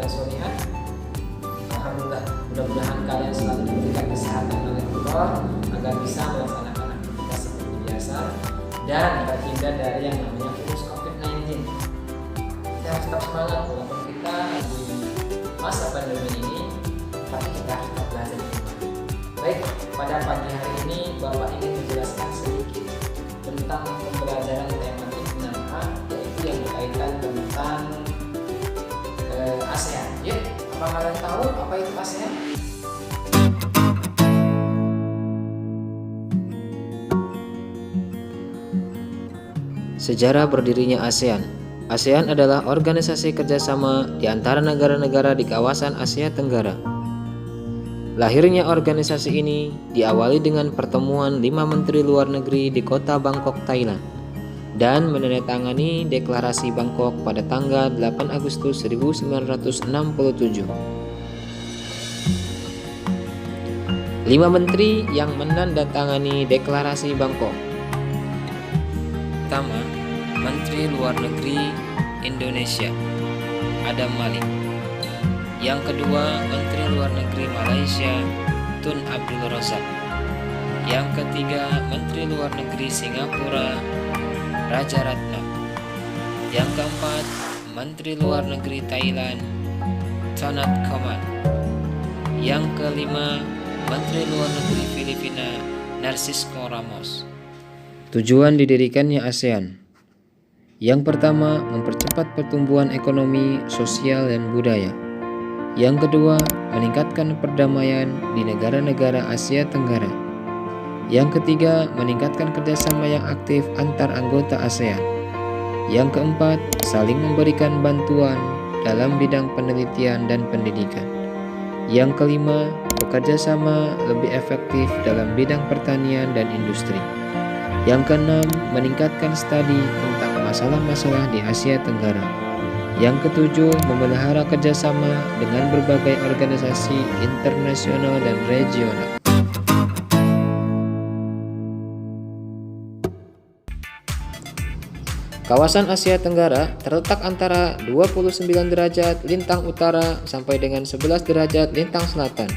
yang solihah. Alhamdulillah, mudah-mudahan kalian selalu diberikan kesehatan oleh Allah agar bisa melaksanakan aktivitas seperti biasa dan terhindar dari yang namanya virus COVID-19. Kita harus tetap semangat walaupun kita di masa pandemi ini, tapi kita harus tetap belajar di rumah. Baik, pada pagi hari ini Bapak ingin menjelaskan sedikit tentang pembelajaran tematik 6A, yaitu yang berkaitan tentang ASEAN. Yuk, apa kalian tahu apa itu ASEAN? Sejarah berdirinya ASEAN. ASEAN adalah organisasi kerjasama di antara negara-negara di kawasan Asia Tenggara. Lahirnya organisasi ini diawali dengan pertemuan 5 menteri luar negeri di kota Bangkok, Thailand, dan menandatangani Deklarasi Bangkok pada tanggal 8 Agustus 1967. 5 menteri yang menandatangani Deklarasi Bangkok. Pertama, Menteri Luar Negeri Indonesia, Adam Malik. Yang kedua, Menteri Luar Negeri Malaysia, Tun Abdul Razak. Yang ketiga, Menteri Luar Negeri Singapura, Raja Ratna. Yang keempat, Menteri Luar Negeri Thailand, Tonat Koman. Yang kelima, Menteri Luar Negeri Filipina, Narcisco Ramos. Tujuan didirikannya ASEAN. Yang pertama, mempercepat pertumbuhan ekonomi, sosial, dan budaya. Yang kedua, meningkatkan perdamaian di negara-negara Asia Tenggara. Yang ketiga, meningkatkan kerjasama yang aktif antar anggota ASEAN. Yang keempat, saling memberikan bantuan dalam bidang penelitian dan pendidikan. Yang kelima, bekerja sama lebih efektif dalam bidang pertanian dan industri. Yang keenam, meningkatkan studi tentang masalah-masalah di Asia Tenggara. Yang ketujuh, memelihara kerjasama dengan berbagai organisasi internasional dan regional. Kawasan Asia Tenggara terletak antara 29 derajat lintang utara sampai dengan 11 derajat lintang selatan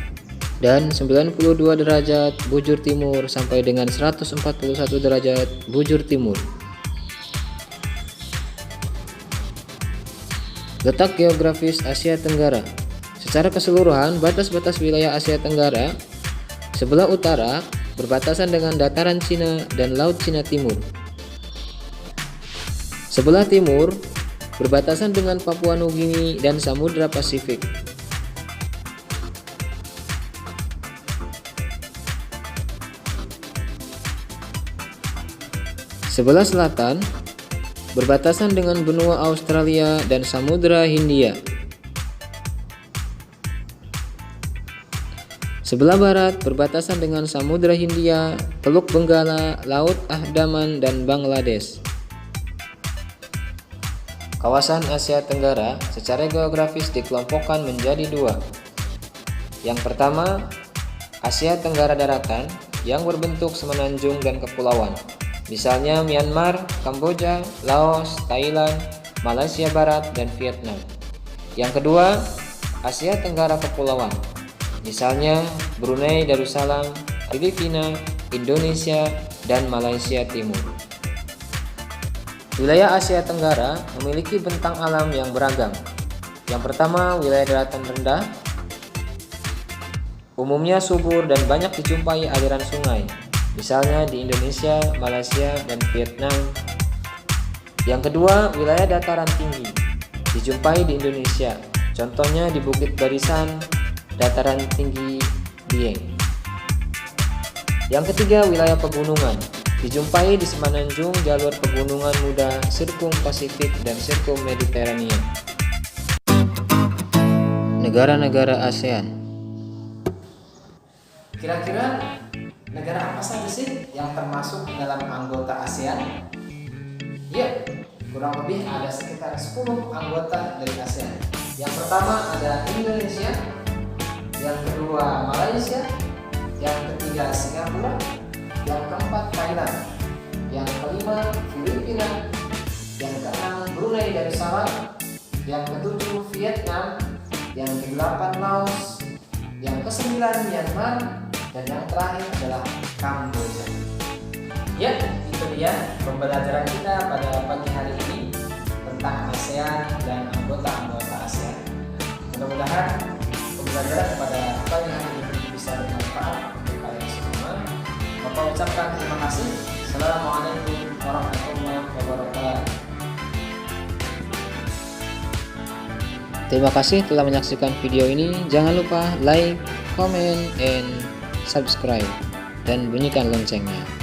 dan 92 derajat bujur timur sampai dengan 141 derajat bujur timur. Letak geografis Asia Tenggara. Secara keseluruhan, batas-batas wilayah Asia Tenggara sebelah utara berbatasan dengan dataran Cina dan Laut Cina Timur. Sebelah timur berbatasan dengan Papua Nugini dan Samudra Pasifik. Sebelah selatan berbatasan dengan benua Australia dan Samudra Hindia. Sebelah barat berbatasan dengan Samudra Hindia, Teluk Benggala, Laut Andaman, dan Bangladesh. Kawasan Asia Tenggara secara geografis dikelompokkan menjadi dua. Yang pertama, Asia Tenggara daratan yang berbentuk semenanjung dan kepulauan. Misalnya Myanmar, Kamboja, Laos, Thailand, Malaysia Barat, dan Vietnam. Yang kedua, Asia Tenggara kepulauan. Misalnya Brunei Darussalam, Filipina, Indonesia, dan Malaysia Timur. Wilayah Asia Tenggara memiliki bentang alam yang beragam. Yang pertama, wilayah daratan rendah. Umumnya subur dan banyak dijumpai aliran sungai. Misalnya di Indonesia, Malaysia, dan Vietnam. Yang kedua, wilayah dataran tinggi. Dijumpai di Indonesia. Contohnya di Bukit Barisan, dataran tinggi Dieng. Yang ketiga, wilayah pegunungan. Dijumpai di semenanjung jalur pegunungan muda Sirkum Pasifik dan Sirkum Mediterania. Negara-negara ASEAN. Kira-kira negara apa saja sih yang termasuk dalam anggota ASEAN? Ya, kurang lebih ada sekitar 10 anggota dari ASEAN. Yang pertama ada Indonesia, yang kedua Malaysia, yang ketiga Singapura, yang keempat Thailand, yang kelima Filipina, yang keenam Brunei Darussalam, yang ketujuh Vietnam, yang ke-8 Laos, yang ke-9 Myanmar, dan yang terakhir adalah Kamboja. Ya, itu dia pembelajaran kita pada pagi hari ini tentang ASEAN dan anggota-anggota ASEAN. Mudah-mudahan pembelajaran pada pagi hari ini bisa bermanfaat untuk kalian semua. Bapak ucapkan terima kasih. Assalamualaikum warahmatullahi wabarakatuh. Terima kasih telah menyaksikan video ini. Jangan lupa like, comment, and subscribe, dan bunyikan loncengnya.